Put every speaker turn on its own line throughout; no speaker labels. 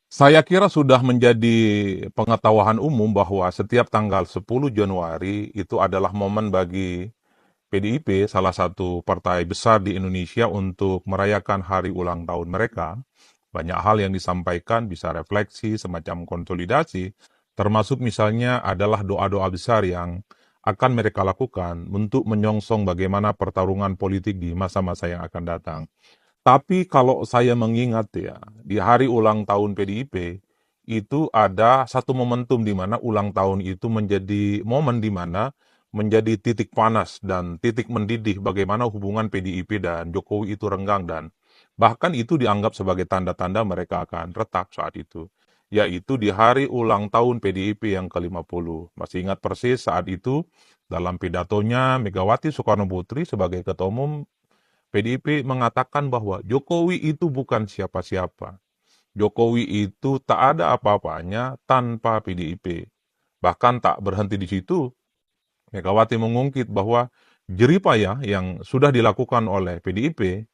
Saya kira sudah menjadi pengetahuan umum bahwa setiap tanggal 10 Januari itu adalah momen bagi PDIP, salah satu partai besar di Indonesia, untuk merayakan hari ulang tahun mereka. Banyak hal yang disampaikan, bisa refleksi, semacam konsolidasi, termasuk misalnya adalah doa-doa besar yang akan mereka lakukan untuk menyongsong bagaimana pertarungan politik di masa-masa yang akan datang. Tapi kalau saya mengingat ya, di hari ulang tahun PDIP, itu ada satu momentum di mana ulang tahun itu menjadi momen di mana menjadi titik panas dan titik mendidih bagaimana hubungan PDIP dan Jokowi itu renggang, dan bahkan itu dianggap sebagai tanda-tanda mereka akan retak saat itu. Yaitu di hari ulang tahun PDIP yang ke-50. Masih ingat persis saat itu dalam pidatonya Megawati Soekarno Putri sebagai Ketua Umum PDIP mengatakan bahwa Jokowi itu bukan siapa-siapa. Jokowi itu tak ada apa-apanya tanpa PDIP. Bahkan tak berhenti di situ, Megawati mengungkit bahwa jeripaya yang sudah dilakukan oleh PDIP,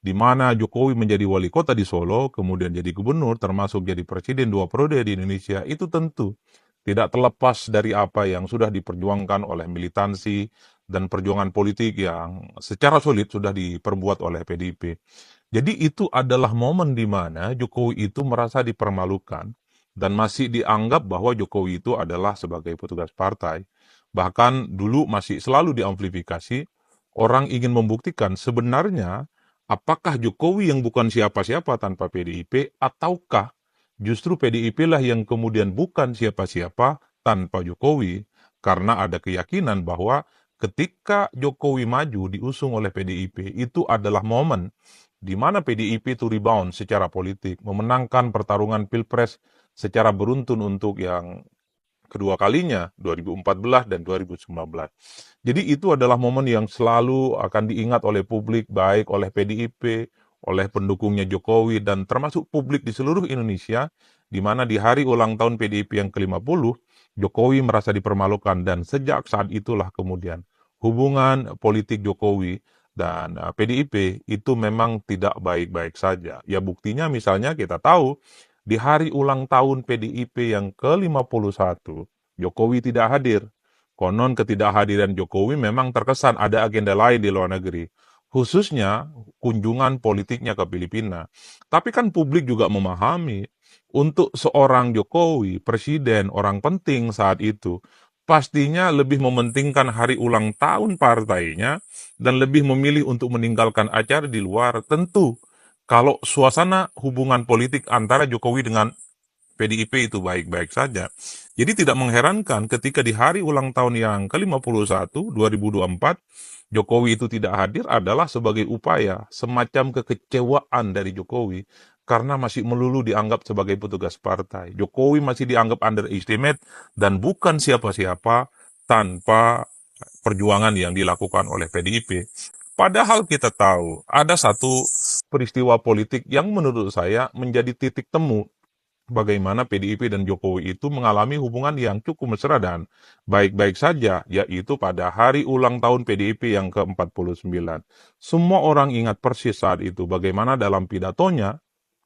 di mana Jokowi menjadi wali kota di Solo, kemudian jadi gubernur, termasuk jadi presiden 2 periode di Indonesia, itu tentu tidak terlepas dari apa yang sudah diperjuangkan oleh militansi dan perjuangan politik yang secara solid sudah diperbuat oleh PDIP. Jadi itu adalah momen di mana Jokowi itu merasa dipermalukan dan masih dianggap bahwa Jokowi itu adalah sebagai petugas partai. Bahkan dulu masih selalu diamplifikasi, orang ingin membuktikan sebenarnya apakah Jokowi yang bukan siapa-siapa tanpa PDIP, ataukah justru PDIP lah yang kemudian bukan siapa-siapa tanpa Jokowi, karena ada keyakinan bahwa ketika Jokowi maju diusung oleh PDIP, itu adalah momen di mana PDIP itu rebound secara politik, memenangkan pertarungan Pilpres secara beruntun untuk yang kedua kalinya, 2014 dan 2019. Jadi itu adalah momen yang selalu akan diingat oleh publik, baik oleh PDIP, oleh pendukungnya Jokowi, dan termasuk publik di seluruh Indonesia, di mana di hari ulang tahun PDIP yang ke-50, Jokowi merasa dipermalukan, dan sejak saat itulah kemudian hubungan politik Jokowi dan PDIP itu memang tidak baik-baik saja. Ya buktinya misalnya kita tahu di hari ulang tahun PDIP yang ke-51, Jokowi tidak hadir. Konon ketidakhadiran Jokowi memang terkesan ada agenda lain di luar negeri, khususnya kunjungan politiknya ke Filipina. Tapi kan publik juga memahami, untuk seorang Jokowi, presiden, orang penting saat itu, pastinya lebih mementingkan hari ulang tahun partainya dan lebih memilih untuk meninggalkan acara di luar. Tentu, kalau suasana hubungan politik antara Jokowi dengan PDIP itu baik-baik saja. Jadi tidak mengherankan ketika di hari ulang tahun yang ke-51, 2024, Jokowi itu tidak hadir adalah sebagai upaya semacam kekecewaan dari Jokowi karena masih melulu dianggap sebagai petugas partai. Jokowi masih dianggap underestimate dan bukan siapa-siapa tanpa perjuangan yang dilakukan oleh PDIP. Padahal kita tahu ada satu peristiwa politik yang menurut saya menjadi titik temu bagaimana PDIP dan Jokowi itu mengalami hubungan yang cukup mesra dan baik-baik saja, yaitu pada hari ulang tahun PDIP yang ke-49. Semua orang ingat persis saat itu bagaimana dalam pidatonya,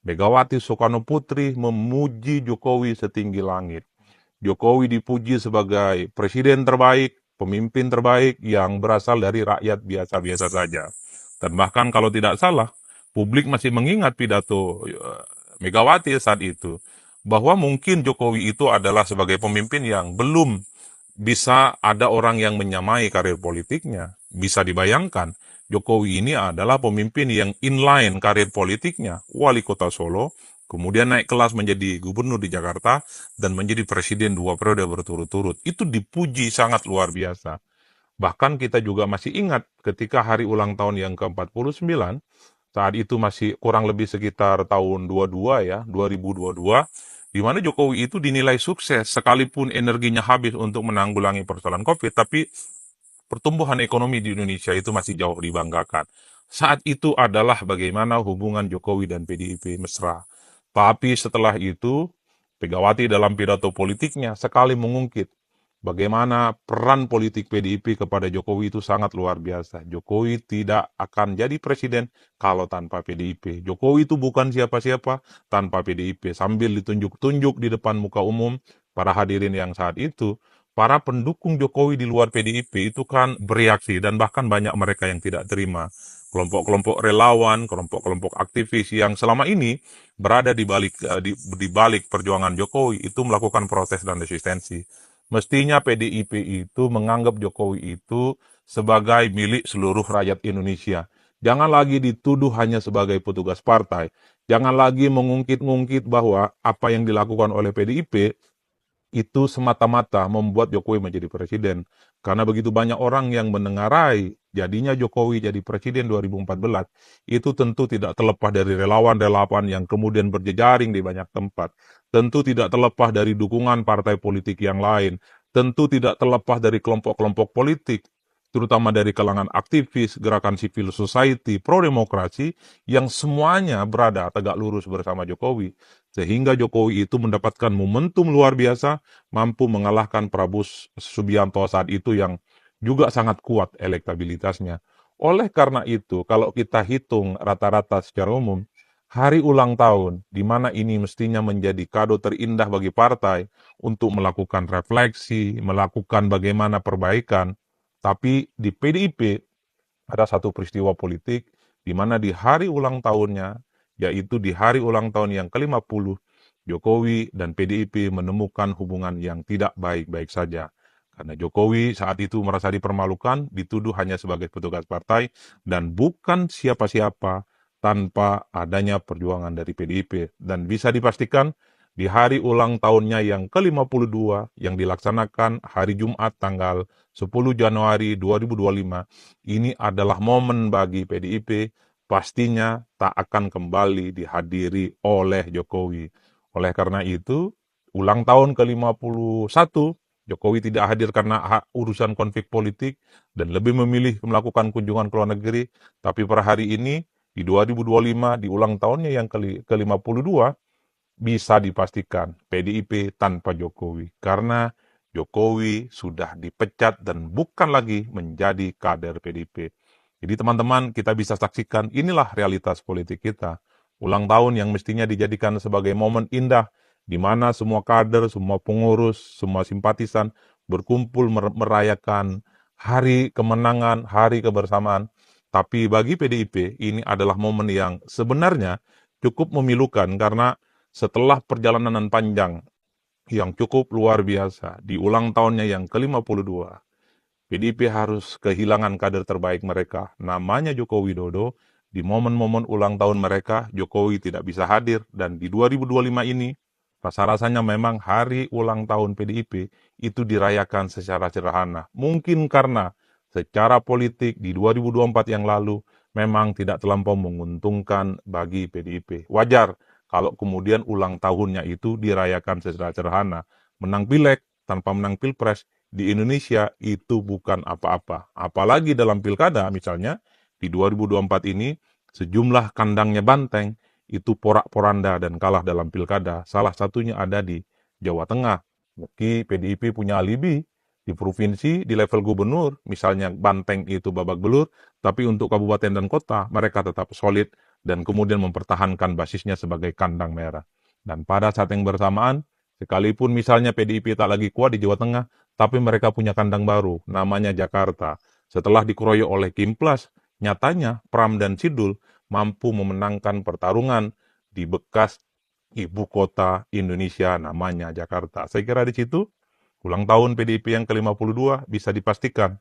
Megawati Soekarno Putri memuji Jokowi setinggi langit. Jokowi dipuji sebagai presiden terbaik, pemimpin terbaik yang berasal dari rakyat biasa-biasa saja. Dan bahkan kalau tidak salah, publik masih mengingat pidato Megawati saat itu, bahwa mungkin Jokowi itu adalah sebagai pemimpin yang belum bisa ada orang yang menyamai karir politiknya. Bisa dibayangkan, Jokowi ini adalah pemimpin yang inline karir politiknya, wali kota Solo, kemudian naik kelas menjadi gubernur di Jakarta, dan menjadi presiden 2 periode berturut-turut. Itu dipuji sangat luar biasa. Bahkan kita juga masih ingat ketika hari ulang tahun yang ke-49, saat itu masih kurang lebih sekitar tahun 22 ya, 2022, di mana Jokowi itu dinilai sukses sekalipun energinya habis untuk menanggulangi persoalan COVID, tapi pertumbuhan ekonomi di Indonesia itu masih jauh dibanggakan. Saat itu adalah bagaimana hubungan Jokowi dan PDIP mesra. Tapi setelah itu, Megawati dalam pidato politiknya sekali mengungkit bagaimana peran politik PDIP kepada Jokowi itu sangat luar biasa. Jokowi tidak akan jadi presiden kalau tanpa PDIP. Jokowi itu bukan siapa-siapa tanpa PDIP. Sambil ditunjuk-tunjuk di depan muka umum, para hadirin yang saat itu, para pendukung Jokowi di luar PDIP itu kan bereaksi dan bahkan banyak mereka yang tidak terima. Kelompok-kelompok relawan, kelompok-kelompok aktivis yang selama ini berada di balik perjuangan Jokowi itu melakukan protes dan resistensi. Mestinya PDIP itu menganggap Jokowi itu sebagai milik seluruh rakyat Indonesia. Jangan lagi dituduh hanya sebagai petugas partai. Jangan lagi mengungkit-ungkit bahwa apa yang dilakukan oleh PDIP itu semata-mata membuat Jokowi menjadi presiden. Karena begitu banyak orang yang menengarai jadinya Jokowi jadi presiden 2014, itu tentu tidak terlepas dari relawan-relawan yang kemudian berjejaring di banyak tempat. Tentu tidak terlepas dari dukungan partai politik yang lain. Tentu tidak terlepas dari kelompok-kelompok politik, terutama dari kalangan aktivis, gerakan civil society, pro-demokrasi, yang semuanya berada tegak lurus bersama Jokowi. Sehingga Jokowi itu mendapatkan momentum luar biasa, mampu mengalahkan Prabowo Subianto saat itu yang juga sangat kuat elektabilitasnya. Oleh karena itu, kalau kita hitung rata-rata secara umum, hari ulang tahun, di mana ini mestinya menjadi kado terindah bagi partai untuk melakukan refleksi, melakukan bagaimana perbaikan, tapi di PDIP ada satu peristiwa politik di mana di hari ulang tahunnya, yaitu di hari ulang tahun yang ke-50, Jokowi dan PDIP menemukan hubungan yang tidak baik-baik saja. Karena Jokowi saat itu merasa dipermalukan, dituduh hanya sebagai petugas partai, dan bukan siapa-siapa tanpa adanya perjuangan dari PDIP. Dan bisa dipastikan, di hari ulang tahunnya yang ke-52, yang dilaksanakan hari Jumat tanggal 10 Januari 2025, ini adalah momen bagi PDIP, pastinya tak akan kembali dihadiri oleh Jokowi. Oleh karena itu, ulang tahun ke-51, Jokowi tidak hadir karena urusan konflik politik dan lebih memilih melakukan kunjungan ke luar negeri. Tapi per hari ini, di 2025, di ulang tahunnya yang ke-52, bisa dipastikan PDIP tanpa Jokowi. Karena Jokowi sudah dipecat dan bukan lagi menjadi kader PDIP. Jadi teman-teman, kita bisa saksikan inilah realitas politik kita. Ulang tahun yang mestinya dijadikan sebagai momen indah, di mana semua kader, semua pengurus, semua simpatisan berkumpul merayakan hari kemenangan, hari kebersamaan. Tapi bagi PDIP, ini adalah momen yang sebenarnya cukup memilukan karena setelah perjalanan panjang yang cukup luar biasa di ulang tahunnya yang ke-52, PDIP harus kehilangan kader terbaik mereka, namanya Joko Widodo. Di momen-momen ulang tahun mereka, Jokowi tidak bisa hadir, dan di 2025 ini, rasa-rasanya memang hari ulang tahun PDIP itu dirayakan secara sederhana. Mungkin karena secara politik di 2024 yang lalu memang tidak terlampau menguntungkan bagi PDIP. Wajar kalau kemudian ulang tahunnya itu dirayakan secara sederhana. Menang pileg tanpa menang pilpres, di Indonesia itu bukan apa-apa. Apalagi dalam pilkada misalnya, di 2024 ini, sejumlah kandangnya banteng, itu porak-poranda dan kalah dalam pilkada. Salah satunya ada di Jawa Tengah. Meski PDIP punya alibi, di provinsi, di level gubernur, misalnya Banteng itu babak belur, tapi untuk kabupaten dan kota, mereka tetap solid dan kemudian mempertahankan basisnya sebagai kandang merah. Dan pada saat yang bersamaan, sekalipun misalnya PDIP tak lagi kuat di Jawa Tengah, tapi mereka punya kandang baru, namanya Jakarta. Setelah dikeroyok oleh Kimplas, nyatanya Pram dan Sidul mampu memenangkan pertarungan di bekas ibu kota Indonesia, namanya Jakarta. Saya kira di situ, ulang tahun PDIP yang ke-52 bisa dipastikan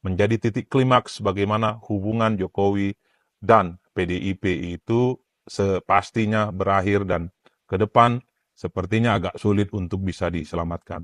menjadi titik klimaks bagaimana hubungan Jokowi dan PDIP itu sepastinya berakhir dan ke depan sepertinya agak sulit untuk bisa diselamatkan.